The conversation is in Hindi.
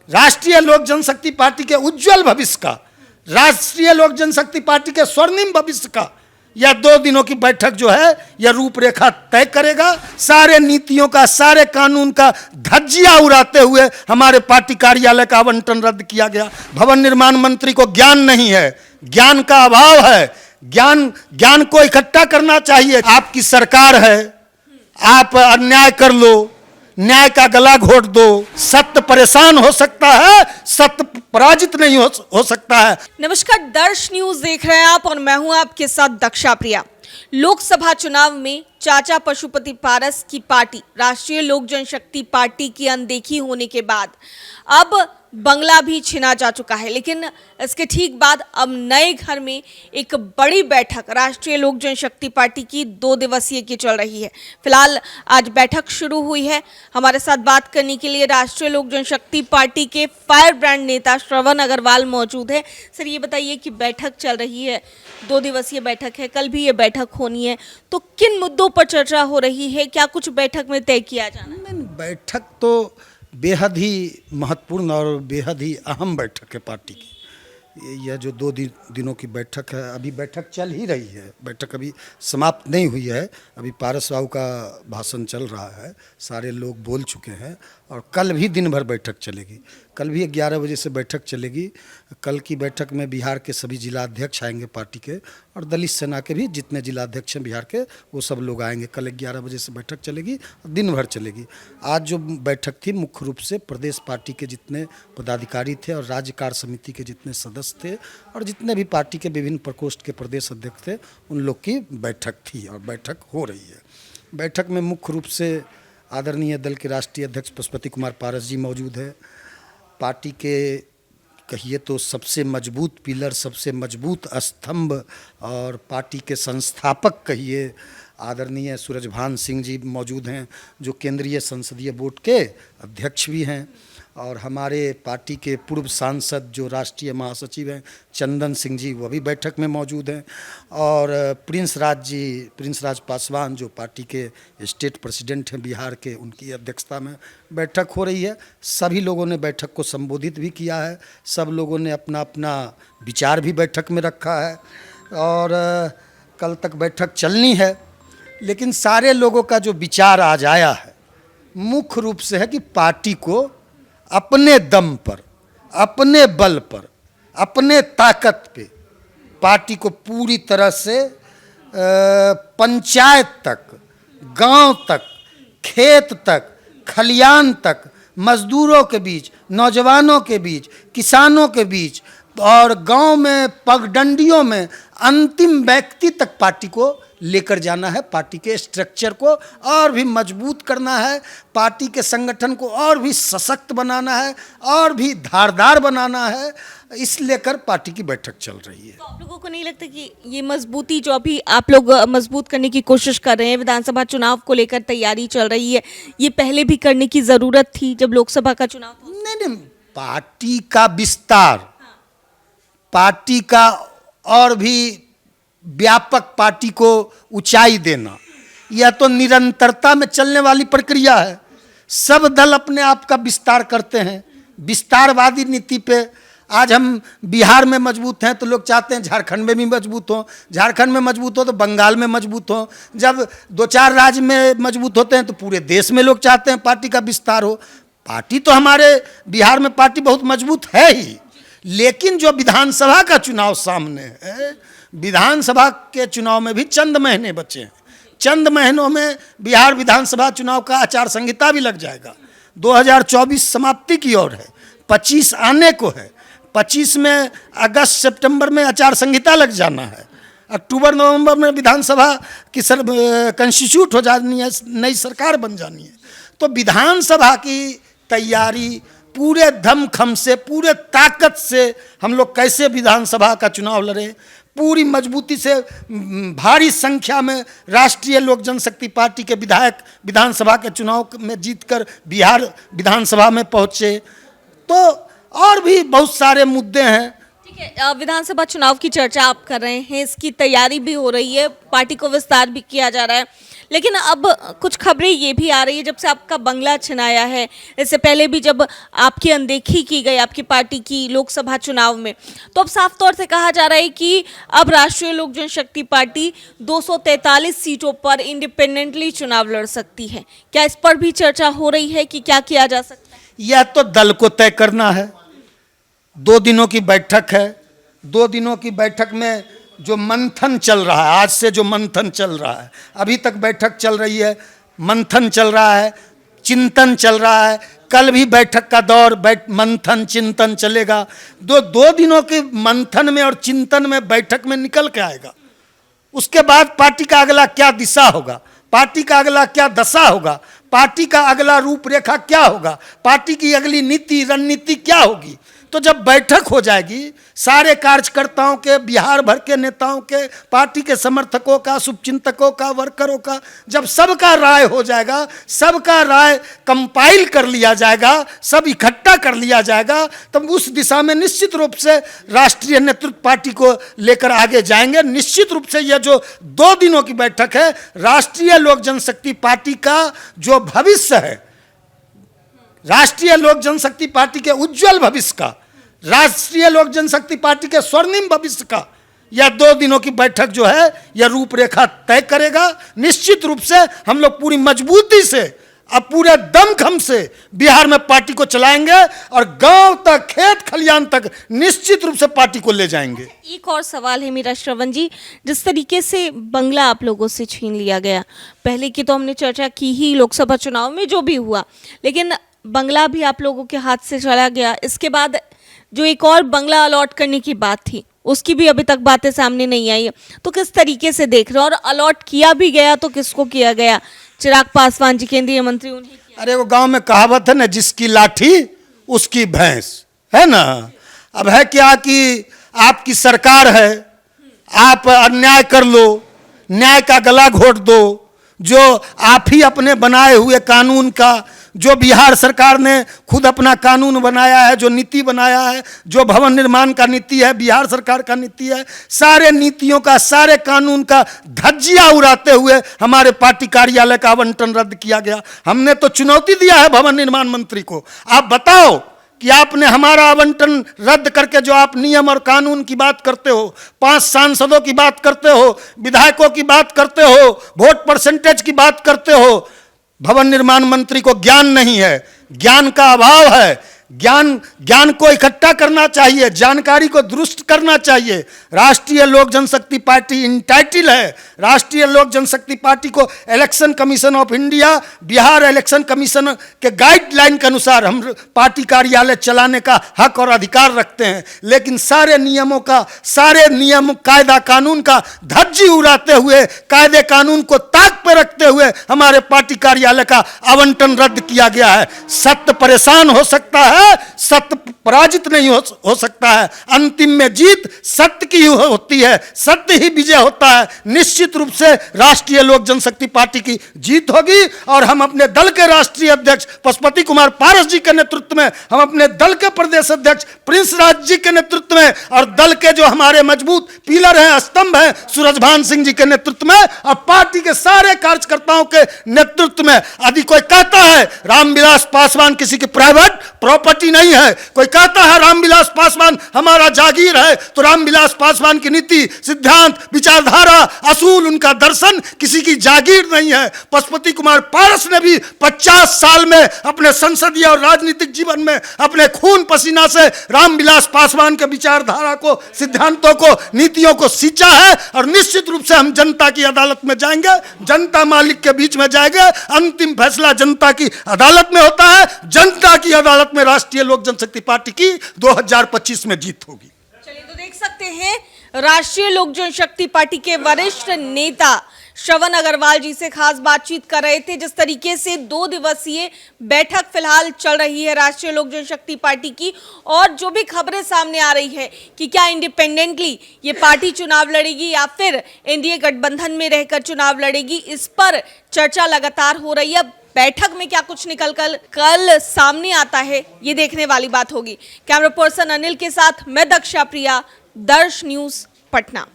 राष्ट्रीय लोक जनशक्ति पार्टी के उज्जवल भविष्य का, राष्ट्रीय लोक जनशक्ति पार्टी के स्वर्णिम भविष्य का यह 2 दिनों की बैठक जो है यह रूपरेखा तय करेगा। सारे नीतियों का, सारे कानून का धज्जियां उड़ाते हुए हमारे पार्टी कार्यालय का आवंटन रद्द किया गया। भवन निर्माण मंत्री को ज्ञान नहीं है, ज्ञान का अभाव है। ज्ञान को इकट्ठा करना चाहिए। आपकी सरकार है, आप अन्याय कर लो, न्याय का गला घोट दो। सत्य परेशान हो सकता है, सत्य पराजित नहीं हो सकता है। नमस्कार, दर्श न्यूज देख रहे हैं आप और मैं हूं आपके साथ दक्षा प्रिया। लोकसभा चुनाव में चाचा पशुपति पारस की पार्टी राष्ट्रीय लोक जनशक्ति पार्टी की अनदेखी होने के बाद अब बंगला भी छिना जा चुका है, लेकिन इसके ठीक बाद अब नए घर में एक बड़ी बैठक राष्ट्रीय लोक जनशक्ति पार्टी की 2 दिवसीय की चल रही है। फिलहाल आज बैठक शुरू हुई है। हमारे साथ बात करने के लिए राष्ट्रीय लोक जनशक्ति पार्टी के फायर ब्रांड नेता श्रवण अग्रवाल मौजूद है। सर, ये बताइए कि बैठक चल रही है, 2 दिवसीय बैठक है, कल भी ये बैठक होनी है, तो किन मुद्दों पर चर्चा हो रही है? क्या कुछ बैठक में तय किया जाना है? बैठक तो बेहद ही महत्वपूर्ण और बेहद ही अहम बैठक है पार्टी की। यह जो 2 दिनों की बैठक है, अभी बैठक चल ही रही है, बैठक अभी समाप्त नहीं हुई है। अभी पारस बाबू का भाषण चल रहा है, सारे लोग बोल चुके हैं और कल भी दिन भर बैठक चलेगी। कल भी 11 बजे से बैठक चलेगी। कल की बैठक में बिहार के सभी जिलाध्यक्ष आएंगे पार्टी के, और दलित सेना के भी जितने जिलाध्यक्ष हैं बिहार के वो सब लोग आएंगे। कल 11 बजे से बैठक चलेगी और दिन भर चलेगी। आज जो बैठक थी मुख्य रूप से प्रदेश पार्टी के जितने पदाधिकारी थे और राज्य कार्य समिति के जितने सदस्य थे और जितने भी पार्टी के विभिन्न प्रकोष्ठ के प्रदेश अध्यक्ष थे उन लोग की बैठक थी और बैठक हो रही है। बैठक में मुख्य रूप से आदरणीय दल के राष्ट्रीय अध्यक्ष पशुपति कुमार पारस जी मौजूद है। पार्टी के कहिए तो सबसे मजबूत पिलर, सबसे मजबूत स्तंभ और पार्टी के संस्थापक कहिए आदरणीय सूरजभान सिंह जी मौजूद हैं, जो केंद्रीय संसदीय बोर्ड के अध्यक्ष भी हैं, और हमारे पार्टी के पूर्व सांसद जो राष्ट्रीय महासचिव हैं चंदन सिंह जी, वो भी बैठक में मौजूद हैं, और प्रिंस राज पासवान जो पार्टी के स्टेट प्रेसिडेंट हैं बिहार के, उनकी अध्यक्षता में बैठक हो रही है। सभी लोगों ने बैठक को संबोधित भी किया है, सब लोगों ने अपना अपना विचार भी बैठक में रखा है और कल तक बैठक चलनी है। लेकिन सारे लोगों का जो विचार आज आया है मुख्य रूप से है कि पार्टी को अपने दम पर, अपने बल पर, अपने ताकत पे पार्टी को पूरी तरह से पंचायत तक, गांव तक, खेत तक, खलियान तक, मजदूरों के बीच, नौजवानों के बीच, किसानों के बीच और गांव में पगडंडियों में अंतिम व्यक्ति तक पार्टी को लेकर जाना है। पार्टी के स्ट्रक्चर को और भी मजबूत करना है, पार्टी के संगठन को और भी सशक्त बनाना है और भी धारदार बनाना है। इस लेकर पार्टी की बैठक चल रही है। तो आप लोगों को नहीं लगता कि ये मजबूती जो अभी आप लोग मजबूत करने की कोशिश कर रहे हैं, विधानसभा चुनाव को लेकर तैयारी चल रही है, ये पहले भी करने की जरूरत थी जब लोकसभा का चुनाव था? नहीं, पार्टी का विस्तार, पार्टी का और भी व्यापक, पार्टी को ऊंचाई देना, यह तो निरंतरता में चलने वाली प्रक्रिया है। सब दल अपने आप का विस्तार करते हैं, विस्तारवादी नीति पे। आज हम बिहार में मजबूत हैं तो लोग चाहते हैं झारखंड में भी मजबूत हो, झारखंड में मजबूत हो तो बंगाल में मजबूत हो, जब 2-4 राज्य में मजबूत होते हैं तो पूरे देश में लोग चाहते हैं पार्टी का विस्तार हो। पार्टी तो हमारे बिहार में पार्टी बहुत मजबूत है ही, लेकिन जो विधानसभा का चुनाव सामने है, विधानसभा के चुनाव में भी चंद महीने बचे हैं। चंद महीनों में बिहार विधानसभा चुनाव का आचार संहिता भी लग जाएगा। 2024 समाप्ति की ओर है, 25 आने को है। 25 में अगस्त सितंबर में आचार संहिता लग जाना है। अक्टूबर नवंबर में विधानसभा की कंस्टिट्यूट हो जानी है, नई सरकार बन जानी है। तो विधानसभा की तैयारी पूरे दमखम से, पूरे ताकत से हम लोग कैसे विधानसभा का चुनाव लड़ें, पूरी मजबूती से भारी संख्या में राष्ट्रीय लोक जनशक्ति पार्टी के विधायक विधानसभा के चुनाव में जीतकर बिहार विधानसभा में पहुंचे। तो और भी बहुत सारे मुद्दे हैं। ठीक है, विधानसभा चुनाव की चर्चा आप कर रहे हैं, इसकी तैयारी भी हो रही है, पार्टी को विस्तार भी किया जा रहा है, लेकिन अब कुछ खबरें ये भी आ रही है, जब से आपका बंगला छिनाया है, इससे पहले भी जब आपकी अनदेखी की गई आपकी पार्टी की लोकसभा चुनाव में, तो अब साफ तौर से कहा जा रहा है कि अब राष्ट्रीय लोक जनशक्ति पार्टी 243 सीटों पर इंडिपेंडेंटली चुनाव लड़ सकती है। क्या इस पर भी चर्चा हो रही है कि क्या किया जा सकता है? यह तो दल को तय करना है। 2 दिनों की बैठक है। 2 दिनों की बैठक में जो मंथन चल रहा है, आज से जो मंथन चल रहा है, अभी तक बैठक चल रही है, मंथन चल रहा है, चिंतन चल रहा है। कल भी बैठक का दौर मंथन चिंतन चलेगा। 2 दिनों के मंथन में और चिंतन में बैठक में निकल के आएगा। उसके बाद पार्टी का अगला क्या दिशा होगा, पार्टी का अगला क्या दशा होगा, पार्टी का अगला रूपरेखा क्या होगा, पार्टी की अगली नीति रणनीति क्या होगी। तो जब बैठक हो जाएगी, सारे कार्यकर्ताओं के, बिहार भर के नेताओं के, पार्टी के समर्थकों का, शुभचिंतकों का, वर्करों का, जब सबका राय हो जाएगा, सबका राय कंपाइल कर लिया जाएगा, सब इकट्ठा कर लिया जाएगा, तब उस दिशा में निश्चित रूप से राष्ट्रीय नेतृत्व पार्टी को लेकर आगे जाएंगे। निश्चित रूप से यह जो 2 दिनों की बैठक है, राष्ट्रीय लोक जनशक्ति पार्टी का जो भविष्य है, राष्ट्रीय लोक जनशक्ति पार्टी के उज्जवल भविष्य का, राष्ट्रीय लोक जनशक्ति पार्टी के स्वर्णिम भविष्य का, यह 2 दिनों की बैठक जो है यह रूपरेखा तय करेगा। निश्चित रूप से हम लोग पूरी मजबूती से, अब पूरे दमखम से बिहार में पार्टी को चलाएंगे और गांव तक, खेत खलियान तक निश्चित रूप से पार्टी को ले जाएंगे। एक और सवाल है मेरा, श्रवण जी, जिस तरीके से बंगला आप लोगों से छीन लिया गया, पहले की तो हमने चर्चा की ही लोकसभा चुनाव में जो भी हुआ, लेकिन बंगला भी आप लोगों के हाथ से चला गया। इसके बाद जो एक और बंगला अलॉट करने की बात थी, उसकी भी अभी तक बातें सामने नहीं आई है। तो किस तरीके से देख रहे हो, और अलॉट किया भी गया तो किसको किया गया? चिराग पासवान जी केंद्रीय मंत्री, उन्हें किया। अरे वो गांव में कहावत है ना, जिसकी लाठी उसकी भैंस, है ना। अब है क्या कि आपकी सरकार है, आप अन्याय कर लो, न्याय का गला घोट दो, जो आप ही अपने बनाए हुए कानून का, जो बिहार सरकार ने खुद अपना कानून बनाया है, जो नीति बनाया है, जो भवन निर्माण का नीति है, बिहार सरकार का नीति है, सारे नीतियों का, सारे कानून का धज्जियां उड़ाते हुए हमारे पार्टी कार्यालय का आवंटन रद्द किया गया। हमने तो चुनौती दिया है भवन निर्माण मंत्री को, आप बताओ कि आपने हमारा आवंटन रद्द करके जो आप नियम और कानून की बात करते हो, 5 सांसदों की बात करते हो, विधायकों की बात करते हो, वोट परसेंटेज की बात करते हो, भवन निर्माण मंत्री को ज्ञान नहीं है, ज्ञान का अभाव है। ज्ञान को इकट्ठा करना चाहिए, जानकारी को दुरुस्त करना चाहिए। राष्ट्रीय लोक जनशक्ति पार्टी इंटाइटल है। राष्ट्रीय लोक जनशक्ति पार्टी को election commission of India, Bihar election commission के गाइडलाइन के अनुसार हम पार्टी कार्यालय चलाने का हक और अधिकार रखते हैं। लेकिन सारे नियमों का, सारे नियम, कायदा कानून का धज्जी उड़ाते हुए, कायदे कानून को ताक पे रखते हुए हमारे पार्टी कार्यालय का आवंटन रद्द किया गया है। सत्य परेशान हो सकता है, सत्य पराजित नहीं हो सकता है। अंतिम में जीत सत्य की होती है, सत्य ही विजय होता है। निश्चित रूप से राष्ट्रीय लोक जनशक्ति पार्टी की जीत होगी और हम अपने दल के राष्ट्रीय अध्यक्ष पशुपति कुमार पारस जी के नेतृत्व में, हम अपने दल के प्रदेश अध्यक्ष प्रिंस राज जी के नेतृत्व में और दल के जो हमारे मजबूत पिलर हैं, स्तंभ हैं, सूरजभान सिंह जी के नेतृत्व में और पार्टी के सारे कार्यकर्ताओं के नेतृत्व में। यदि कोई कहता है रामविलास पासवान किसी की प्राइवेट प्रॉपर्टी नहीं है, कोई कहता है रामविलास पासवान हमारा जागीर है, तो रामविलास पासवान की नीति, सिद्धांत, विचारधारा, असूल, उनका दर्शन किसी की जागीर नहीं है। पशुपति कुमार पारस ने भी 50 साल में अपने संसदीय और राजनीतिक जीवन में अपने खून पसीना से रामविलास पासवान के विचारधारा को, सिद्धांतों को, नीतियों को सींचा है। और निश्चित रूप से हम जनता की अदालत में जाएंगे, जनता मालिक के बीच में जाएंगे। अंतिम फैसला जनता की अदालत में होता है। जनता की अदालत में राष्ट्रीय लोक जनशक्ति पार्टी की 2025 में जीत होगी। चलिए, तो देख सकते हैं राष्ट्रीय लोक जनशक्ति पार्टी के वरिष्ठ नेता श्रवण अग्रवाल जी से खास बातचीत कर रहे थे। जिस तरीके से 2 दिवसीय बैठक फिलहाल चल रही है राष्ट्रीय लोक जनशक्ति पार्टी की, और जो भी खबरें सामने आ रही है कि क्या इंडिपेंडेंटली ये पार्टी चुनाव लड़ेगी या फिर एनडीए गठबंधन में रहकर चुनाव लड़ेगी, इस पर चर्चा लगातार हो रही है। बैठक में क्या कुछ निकल कर कल सामने आता है, ये देखने वाली बात होगी। कैमरा पर्सन अनिल के साथ मैं दक्षा प्रिया, दर्श न्यूज, पटना।